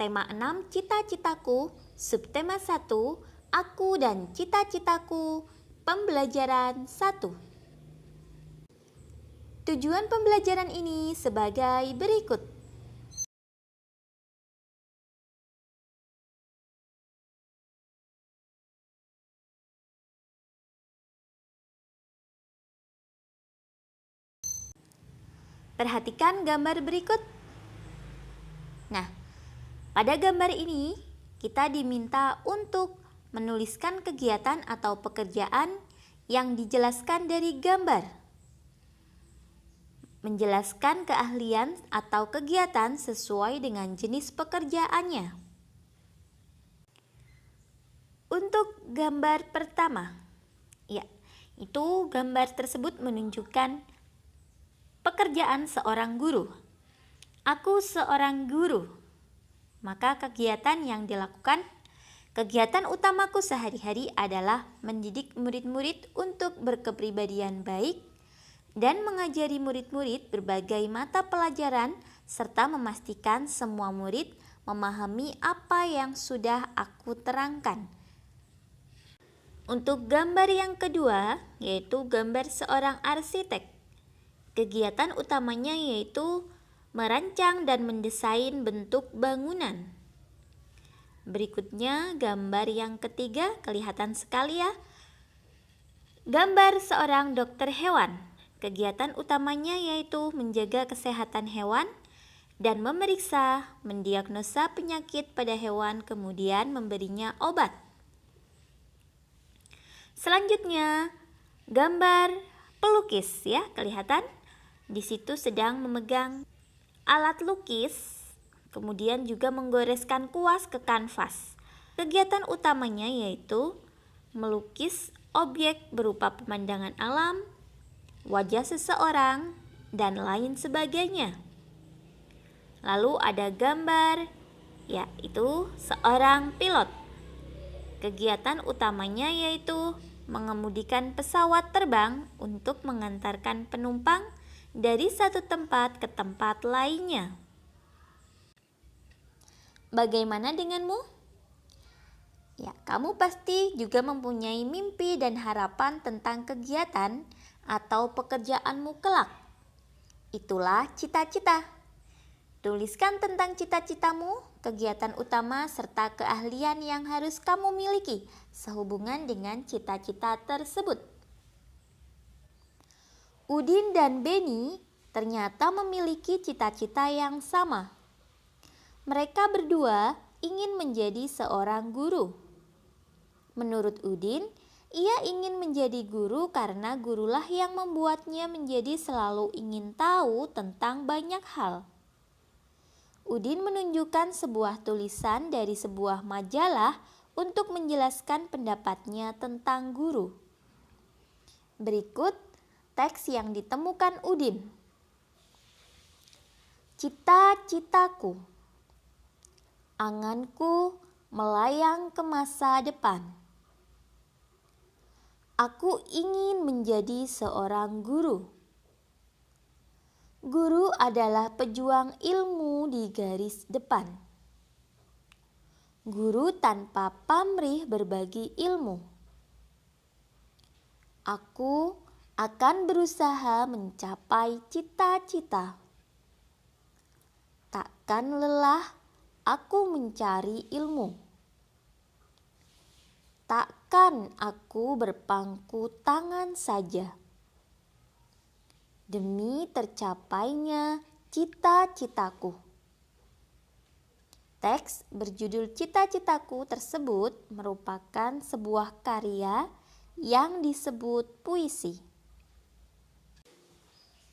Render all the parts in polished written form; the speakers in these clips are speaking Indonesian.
tema 6 cita-citaku, subtema 1 aku dan cita-citaku, pembelajaran 1. Tujuan pembelajaran ini sebagai berikut. Perhatikan gambar berikut. Nah, pada gambar ini kita diminta untuk menuliskan kegiatan atau pekerjaan yang dijelaskan dari gambar. Menjelaskan keahlian atau kegiatan sesuai dengan jenis pekerjaannya. Untuk gambar pertama, itu gambar tersebut menunjukkan pekerjaan seorang guru. Aku seorang guru. Maka kegiatan yang dilakukan, kegiatan utamaku sehari-hari adalah mendidik murid-murid untuk berkepribadian baik dan mengajari murid-murid berbagai mata pelajaran serta memastikan semua murid memahami apa yang sudah aku terangkan. Untuk gambar yang kedua, yaitu gambar seorang arsitek. Kegiatan utamanya yaitu merancang dan mendesain bentuk bangunan. Berikutnya gambar yang ketiga, kelihatan sekali ya. Gambar seorang dokter hewan. Kegiatan utamanya yaitu menjaga kesehatan hewan dan memeriksa, mendiagnosa penyakit pada hewan kemudian memberinya obat. Selanjutnya gambar pelukis ya, kelihatan. Di situ sedang memegang alat lukis, kemudian juga menggoreskan kuas ke kanvas. Kegiatan utamanya yaitu melukis objek berupa pemandangan alam, wajah seseorang, dan lain sebagainya. Lalu ada gambar, yaitu seorang pilot. Kegiatan utamanya yaitu mengemudikan pesawat terbang untuk mengantarkan penumpang dari satu tempat ke tempat lainnya. Bagaimana denganmu? Kamu pasti juga mempunyai mimpi dan harapan tentang kegiatan atau pekerjaanmu kelak. Itulah cita-cita. Tuliskan tentang cita-citamu, kegiatan utama serta keahlian yang harus kamu miliki sehubungan dengan cita-cita tersebut. Udin dan Beni ternyata memiliki cita-cita yang sama. Mereka berdua ingin menjadi seorang guru. Menurut Udin, ia ingin menjadi guru karena gurulah yang membuatnya menjadi selalu ingin tahu tentang banyak hal. Udin menunjukkan sebuah tulisan dari sebuah majalah untuk menjelaskan pendapatnya tentang guru. Berikut teks yang ditemukan Udin. Cita-citaku. Anganku melayang ke masa depan. Aku ingin menjadi seorang guru. Guru adalah pejuang ilmu di garis depan. Guru tanpa pamrih berbagi ilmu. Aku akan berusaha mencapai cita-cita. Takkan lelah aku mencari ilmu. Takkan aku berpangku tangan saja demi tercapainya cita-citaku. Teks berjudul Cita-citaku tersebut merupakan sebuah karya yang disebut puisi.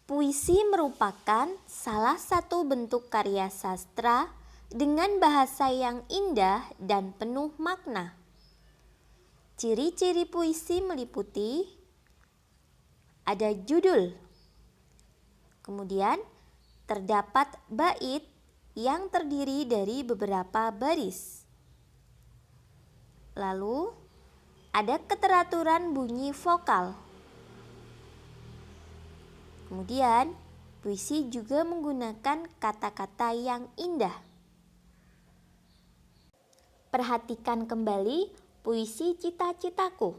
Puisi merupakan salah satu bentuk karya sastra dengan bahasa yang indah dan penuh makna. Ciri-ciri puisi meliputi ada judul, kemudian terdapat bait yang terdiri dari beberapa baris. Lalu ada keteraturan bunyi vokal. Kemudian puisi juga menggunakan kata-kata yang indah. Perhatikan kembali puisi Cita-Citaku.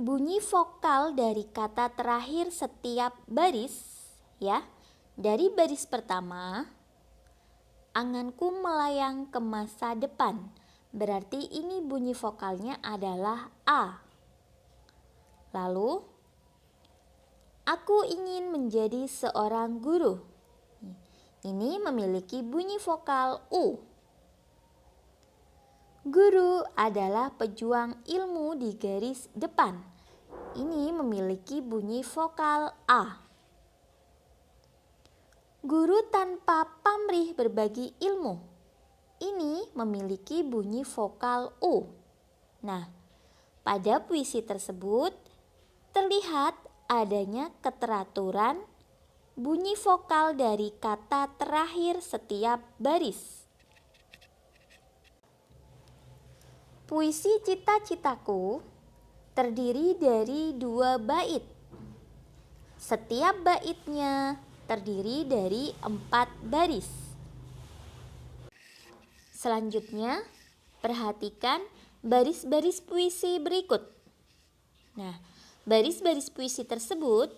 Bunyi vokal dari kata terakhir setiap baris, ya. Dari baris pertama, anganku melayang ke masa depan. Berarti ini bunyi vokalnya adalah A. Lalu, aku ingin menjadi seorang guru. Ini memiliki bunyi vokal U. Guru adalah pejuang ilmu di garis depan. Ini memiliki bunyi vokal A. Guru tanpa pamrih berbagi ilmu. Ini memiliki bunyi vokal U. Nah, pada puisi tersebut terlihat adanya keteraturan bunyi vokal dari kata terakhir setiap baris. Puisi Cita-Citaku terdiri dari 2 bait. Setiap baitnya terdiri dari 4 baris. Selanjutnya, perhatikan baris-baris puisi berikut. Nah, baris-baris puisi tersebut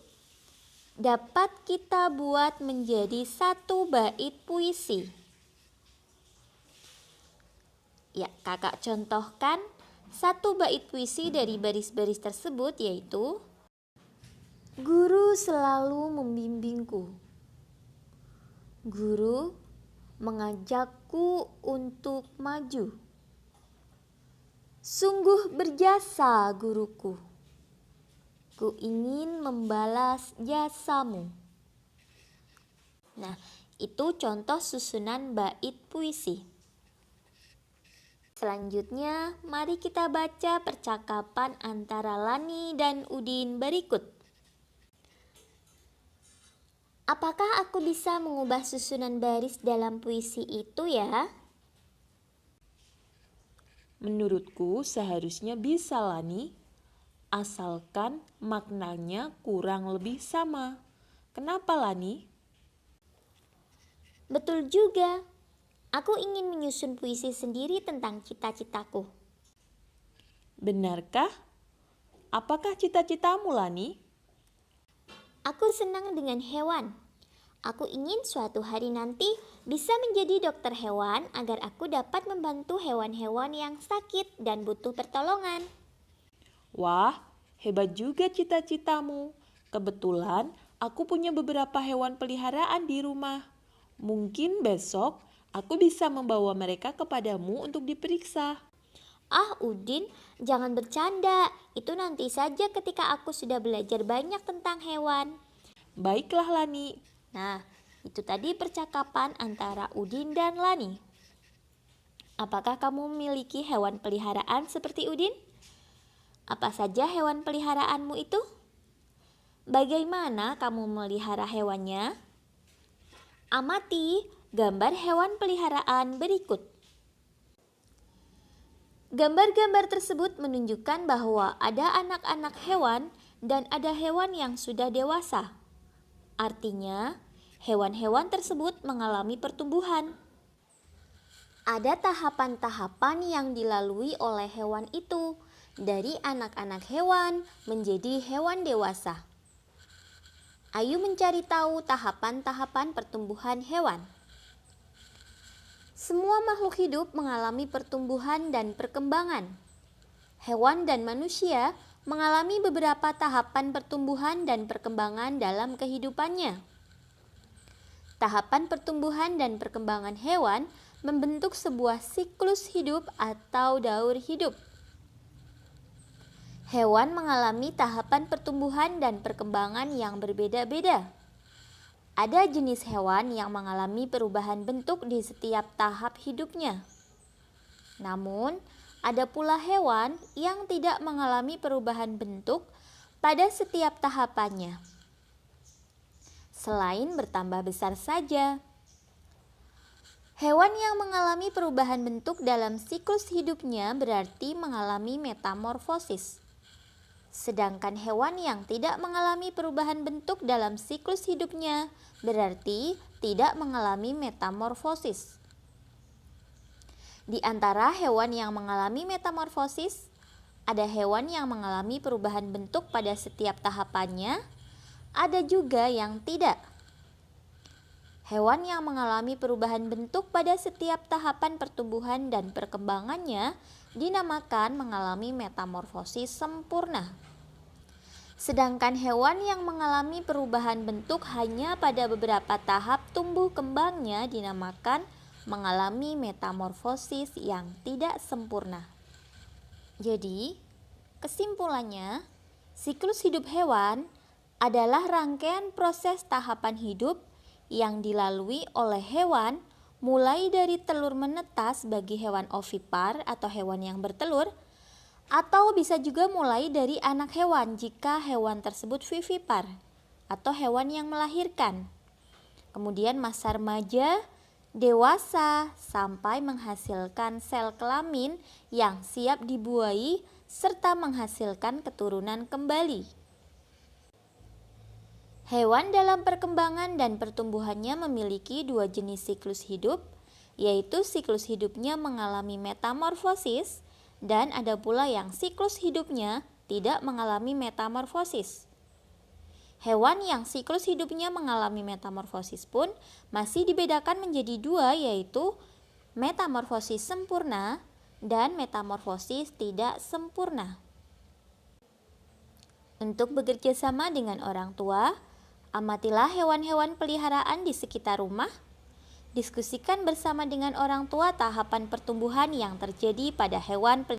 dapat kita buat menjadi 1 bait puisi. Ya, kakak contohkan 1 bait puisi dari baris-baris tersebut, yaitu Guru selalu membimbingku. Guru mengajakku untuk maju. Sungguh berjasa guruku. Ku ingin membalas jasamu. Nah, itu contoh susunan bait puisi. Selanjutnya, mari kita baca percakapan antara Lani dan Udin berikut. Apakah aku bisa mengubah susunan baris dalam puisi itu ya? Menurutku seharusnya bisa, Lani. Asalkan maknanya kurang lebih sama. Kenapa, Lani? Betul juga. Aku ingin menyusun puisi sendiri tentang cita-citaku. Benarkah? Apakah cita-citamu, Lani? Aku senang dengan hewan. Aku ingin suatu hari nanti bisa menjadi dokter hewan agar aku dapat membantu hewan-hewan yang sakit dan butuh pertolongan. Wah, hebat juga cita-citamu. Kebetulan aku punya beberapa hewan peliharaan di rumah. Mungkin besok aku bisa membawa mereka kepadamu untuk diperiksa. Ah, Udin, jangan bercanda. Itu nanti saja ketika aku sudah belajar banyak tentang hewan. Baiklah, Lani. Nah, itu tadi percakapan antara Udin dan Lani. Apakah kamu memiliki hewan peliharaan seperti Udin? Apa saja hewan peliharaanmu itu? Bagaimana kamu memelihara hewannya? Amati gambar hewan peliharaan berikut. Gambar-gambar tersebut menunjukkan bahwa ada anak-anak hewan dan ada hewan yang sudah dewasa. Artinya, hewan-hewan tersebut mengalami pertumbuhan. Ada tahapan-tahapan yang dilalui oleh hewan itu, dari anak-anak hewan menjadi hewan dewasa. Ayo mencari tahu tahapan-tahapan pertumbuhan hewan. Semua makhluk hidup mengalami pertumbuhan dan perkembangan. Hewan dan manusia mengalami beberapa tahapan pertumbuhan dan perkembangan dalam kehidupannya. Tahapan pertumbuhan dan perkembangan hewan membentuk sebuah siklus hidup atau daur hidup. Hewan mengalami tahapan pertumbuhan dan perkembangan yang berbeda-beda. Ada jenis hewan yang mengalami perubahan bentuk di setiap tahap hidupnya. Namun, ada pula hewan yang tidak mengalami perubahan bentuk pada setiap tahapannya. Selain bertambah besar saja. Hewan yang mengalami perubahan bentuk dalam siklus hidupnya berarti mengalami metamorfosis. Sedangkan hewan yang tidak mengalami perubahan bentuk dalam siklus hidupnya berarti tidak mengalami metamorfosis. Di antara hewan yang mengalami metamorfosis, ada hewan yang mengalami perubahan bentuk pada setiap tahapannya, ada juga yang tidak. Hewan yang mengalami perubahan bentuk pada setiap tahapan pertumbuhan dan perkembangannya dinamakan mengalami metamorfosis sempurna. Sedangkan hewan yang mengalami perubahan bentuk hanya pada beberapa tahap tumbuh kembangnya dinamakan mengalami metamorfosis yang tidak sempurna. Jadi, kesimpulannya, siklus hidup hewan adalah rangkaian proses tahapan hidup yang dilalui oleh hewan mulai dari telur menetas bagi hewan ovipar atau hewan yang bertelur, atau bisa juga mulai dari anak hewan jika hewan tersebut vivipar atau hewan yang melahirkan. Kemudian masa remaja, dewasa, sampai menghasilkan sel kelamin yang siap dibuahi serta menghasilkan keturunan kembali. Hewan dalam perkembangan dan pertumbuhannya memiliki dua jenis siklus hidup, yaitu siklus hidupnya mengalami metamorfosis dan ada pula yang siklus hidupnya tidak mengalami metamorfosis. Hewan yang siklus hidupnya mengalami metamorfosis pun masih dibedakan menjadi dua, yaitu metamorfosis sempurna dan metamorfosis tidak sempurna. Untuk bekerja sama dengan orang tua, amatilah hewan-hewan peliharaan di sekitar rumah. Diskusikan bersama dengan orang tua tahapan pertumbuhan yang terjadi pada hewan peliharaan